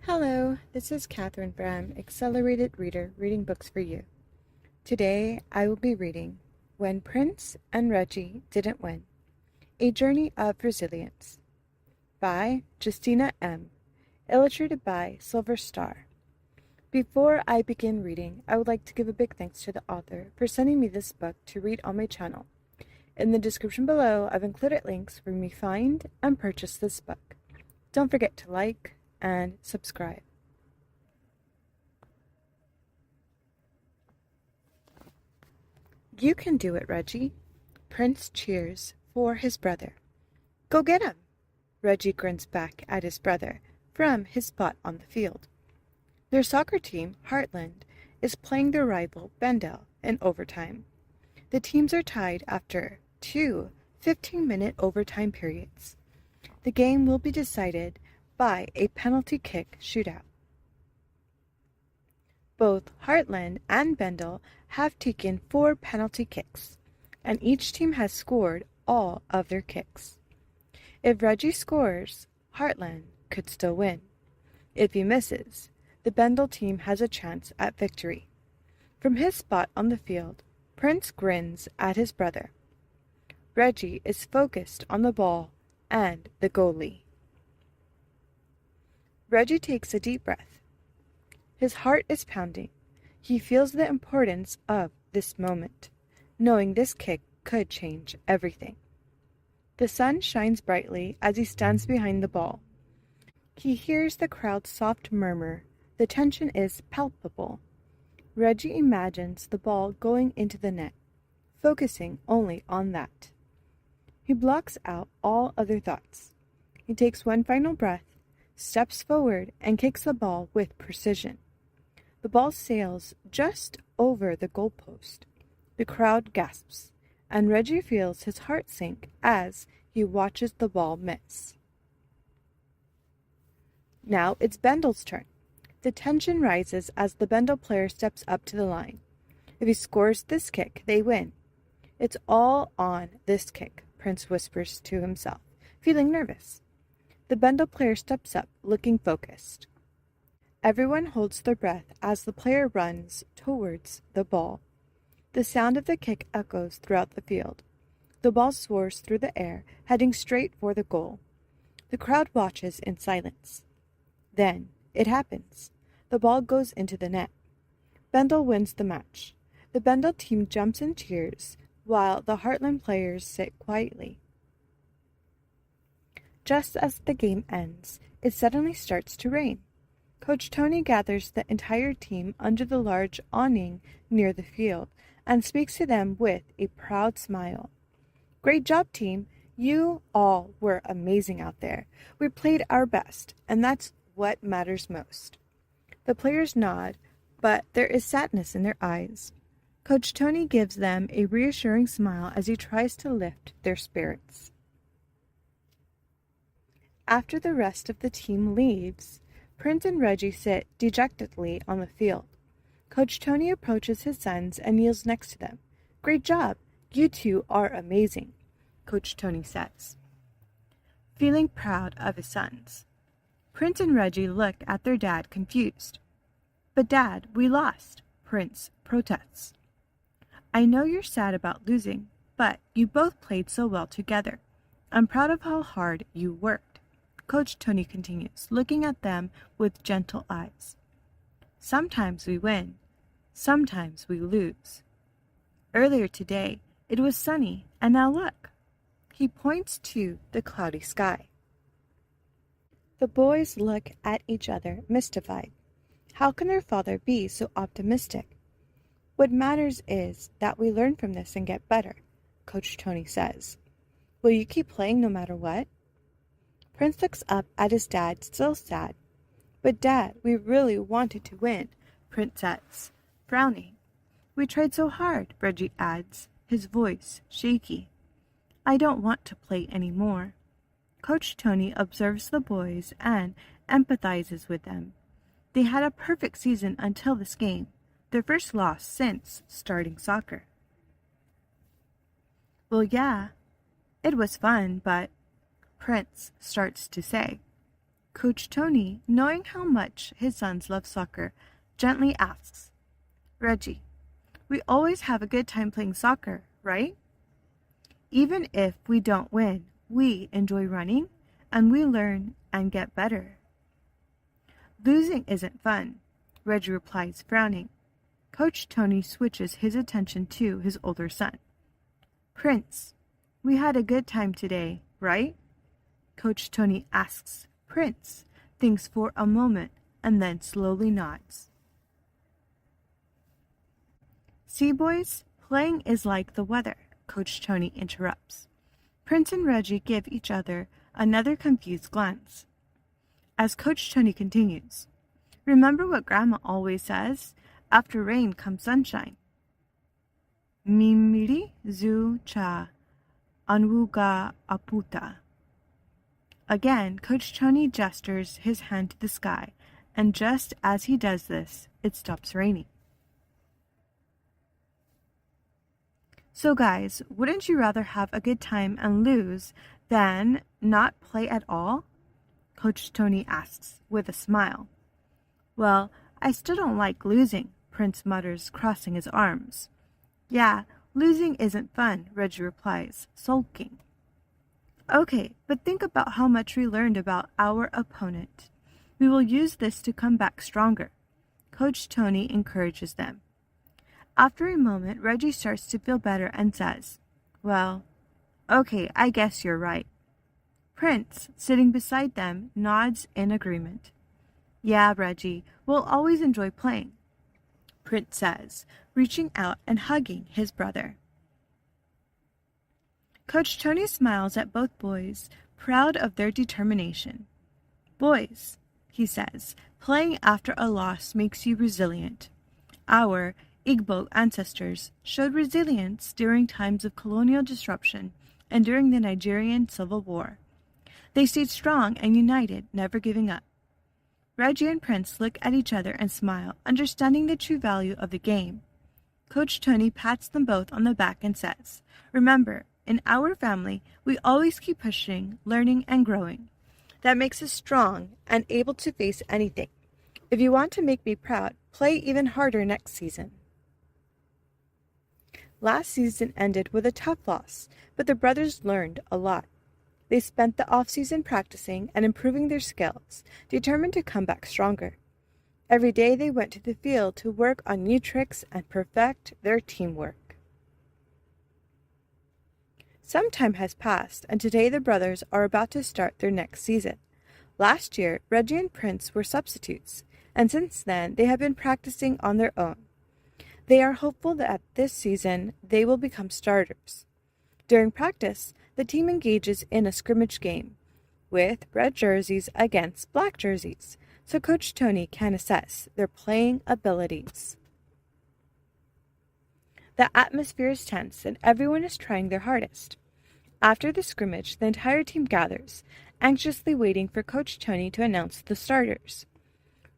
Hello, this is Catherine from Accelerated Reader reading books for you. Today I will be reading When Prince and Reggie Didn't Win, A Journey of Resilience by Jestina M, illustrated by Silver Star. Before I begin reading, I would like to give a big thanks to the author for sending me this book to read on my channel. In the description below, I've included links where you may find and purchase this book. Don't forget to like and subscribe. You can do it, Reggie. Prince cheers for his brother. Go get him! Reggie grins back at his brother from his spot on the field. Their soccer team, Heartland, is playing their rival, Bendel, in overtime. The teams are tied after two 15-minute overtime periods. The game will be decided by a penalty kick shootout. Both Heartland and Bendel have taken 4 penalty kicks, and each team has scored all of their kicks. If Reggie scores, Heartland could still win. If he misses, the Bendel team has a chance at victory. From his spot on the field, Prince grins at his brother. Reggie is focused on the ball and the goalie. Reggie takes a deep breath. His heart is pounding. He feels the importance of this moment, knowing this kick could change everything. The sun shines brightly as he stands behind the ball. He hears the crowd's soft murmur. The tension is palpable. Reggie imagines the ball going into the net, focusing only on that. He blocks out all other thoughts. He takes one final breath, steps forward, and kicks the ball with precision. The ball sails just over the goalpost. The crowd gasps, and Reggie feels his heart sink as he watches the ball miss. Now it's Bendel's turn. The tension rises as the Bendel player steps up to the line. If he scores this kick, they win. It's all on this kick, Prince whispers to himself, feeling nervous. The Bendel player steps up, looking focused. Everyone holds their breath as the player runs towards the ball. The sound of the kick echoes throughout the field. The ball soars through the air, heading straight for the goal. The crowd watches in silence. Then it happens. The ball goes into the net. Bendel wins the match. The Bendel team jumps and cheers, while the Heartland players sit quietly. Just as the game ends, it suddenly starts to rain. Coach Tony gathers the entire team under the large awning near the field and speaks to them with a proud smile. Great job, team. You all were amazing out there. We played our best, and that's what matters most. The players nod, but there is sadness in their eyes. Coach Tony gives them a reassuring smile as he tries to lift their spirits. After the rest of the team leaves, Prince and Reggie sit dejectedly on the field. Coach Tony approaches his sons and kneels next to them. Great job! You two are amazing, Coach Tony says, feeling proud of his sons. Prince and Reggie look at their dad confused. But Dad, we lost, Prince protests. I know you're sad about losing, but you both played so well together. I'm proud of how hard you worked. Coach Tony continues, looking at them with gentle eyes. Sometimes we win, sometimes we lose. Earlier today, it was sunny, and now look. He points to the cloudy sky. The boys look at each other, mystified. How can their father be so optimistic? What matters is that we learn from this and get better, Coach Tony says. Will you keep playing no matter what? Prince looks up at his dad, still sad. But Dad, we really wanted to win, Prince says, frowning. We tried so hard, Reggie adds, his voice shaky. I don't want to play anymore. Coach Tony observes the boys and empathizes with them. They had a perfect season until this game, their first loss since starting soccer. Well, yeah, it was fun, but Prince starts to say. Coach Tony, knowing how much his sons love soccer, gently asks, Reggie, we always have a good time playing soccer, right? Even if we don't win, we enjoy running and we learn and get better. Losing isn't fun, Reggie replies, frowning. Coach Tony switches his attention to his older son. Prince, we had a good time today, right? Coach Tony asks. Prince thinks for a moment and then slowly nods. See, boys, playing is like the weather, Coach Tony interrupts. Prince and Reggie give each other another confused glance. As Coach Tony continues, remember what Grandma always says? After rain comes sunshine. Mimiri zu cha anwuga aputa. Again, Coach Tony gestures his hand to the sky, and just as he does this, it stops raining. So guys, wouldn't you rather have a good time and lose than not play at all? Coach Tony asks with a smile. Well, I still don't like losing, Prince mutters, crossing his arms. Yeah, losing isn't fun, Reggie replies, sulking. Okay, but think about how much we learned about our opponent. We will use this to come back stronger. Coach Tony encourages them. After a moment, Reggie starts to feel better and says, Well, okay, I guess you're right. Prince, sitting beside them, nods in agreement. Yeah, Reggie, we'll always enjoy playing, Prince says, reaching out and hugging his brother. Coach Tony smiles at both boys, proud of their determination. Boys, he says, playing after a loss makes you resilient. Our Igbo ancestors showed resilience during times of colonial disruption and during the Nigerian Civil War. They stayed strong and united, never giving up. Reggie and Prince look at each other and smile, understanding the true value of the game. Coach Tony pats them both on the back and says, Remember, in our family, we always keep pushing, learning, and growing. That makes us strong and able to face anything. If you want to make me proud, play even harder next season. Last season ended with a tough loss, but the brothers learned a lot. They spent the off-season practicing and improving their skills, determined to come back stronger. Every day they went to the field to work on new tricks and perfect their teamwork. Some time has passed, and today the brothers are about to start their next season. Last year, Reggie and Prince were substitutes, and since then they have been practicing on their own. They are hopeful that this season they will become starters. During practice, the team engages in a scrimmage game with red jerseys against black jerseys, so Coach Tony can assess their playing abilities. The atmosphere is tense and everyone is trying their hardest. After the scrimmage, the entire team gathers, anxiously waiting for Coach Tony to announce the starters.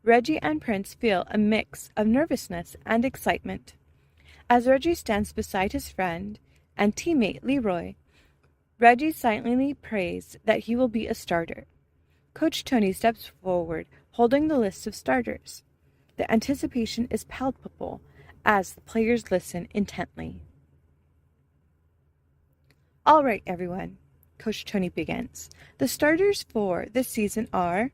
Reggie and Prince feel a mix of nervousness and excitement. As Reggie stands beside his friend and teammate Leroy, Reggie silently prays that he will be a starter. Coach Tony steps forward, holding the list of starters. The anticipation is palpable as the players listen intently. All right, everyone, Coach Tony begins. The starters for this season are...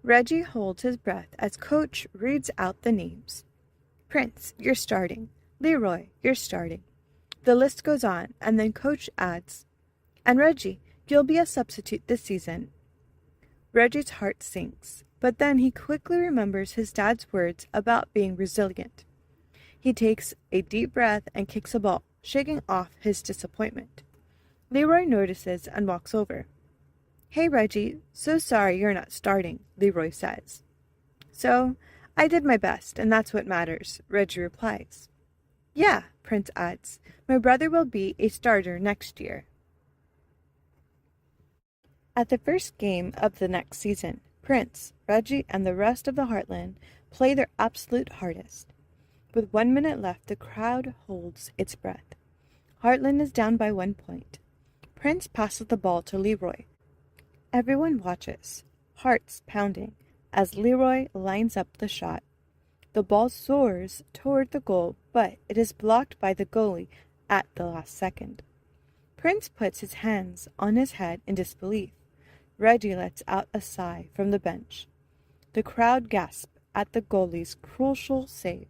Reggie holds his breath as Coach reads out the names. Prince, you're starting. Leroy, you're starting. The list goes on, and then Coach adds, And Reggie, you'll be a substitute this season. Reggie's heart sinks, but then he quickly remembers his dad's words about being resilient. He takes a deep breath and kicks a ball, shaking off his disappointment. Leroy notices and walks over. Hey, Reggie, so sorry you're not starting, Leroy says. So, I did my best, and that's what matters, Reggie replies. Yeah, Prince adds, my brother will be a starter next year. At the first game of the next season, Prince, Reggie, and the rest of the Heartland play their absolute hardest. With 1 minute left, the crowd holds its breath. Heartland is down by 1 point. Prince passes the ball to Leroy. Everyone watches. hearts pounding, as Leroy lines up the shot. The ball soars toward the goal, but it is blocked by the goalie at the last second. Prince puts his hands on his head in disbelief. Reggie lets out a sigh from the bench. The crowd gasps at the goalie's crucial save.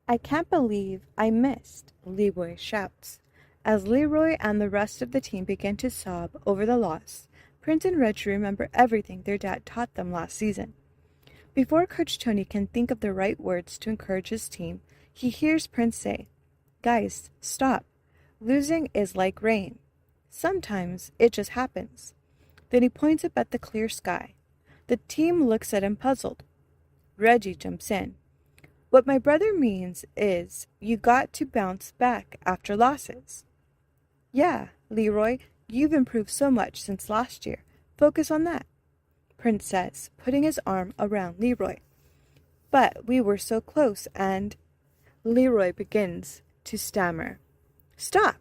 "I can't believe I missed," Leroy shouts. As Leroy and the rest of the team begin to sob over the loss, Prince and Reggie remember everything their dad taught them last season. Before Coach Tony can think of the right words to encourage his team, he hears Prince say, "Guys, stop. Losing is like rain. Sometimes it just happens." Then he points up at the clear sky. The team looks at him puzzled. Reggie jumps in. "What my brother means is you got to bounce back after losses." "Yeah, Leroy, you've improved so much since last year. Focus on that," Prince says, putting his arm around Leroy. "But we were so close and—" Leroy begins to stammer. "Stop!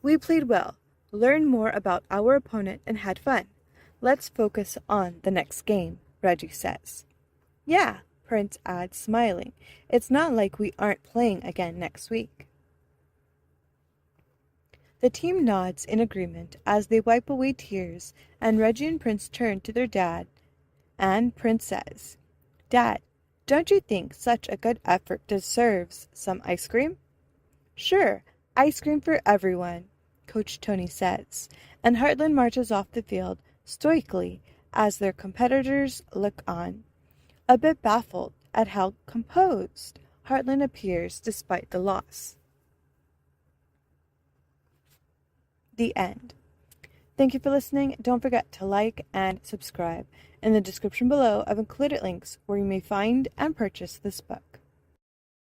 We played well, learned more about our opponent, and had fun. Let's focus on the next game," Reggie says. "Yeah," Prince adds, smiling. "It's not like we aren't playing again next week." The team nods in agreement as they wipe away tears, and Reggie and Prince turn to their dad, and Prince says, "Dad, don't you think such a good effort deserves some ice cream?" "Sure, ice cream for everyone," Coach Tony says, and Heartland marches off the field stoically as their competitors look on, a bit baffled at how composed Heartland appears despite the loss. The end. Thank you for listening. Don't forget to like and subscribe. In the description below, I've included links where you may find and purchase this book.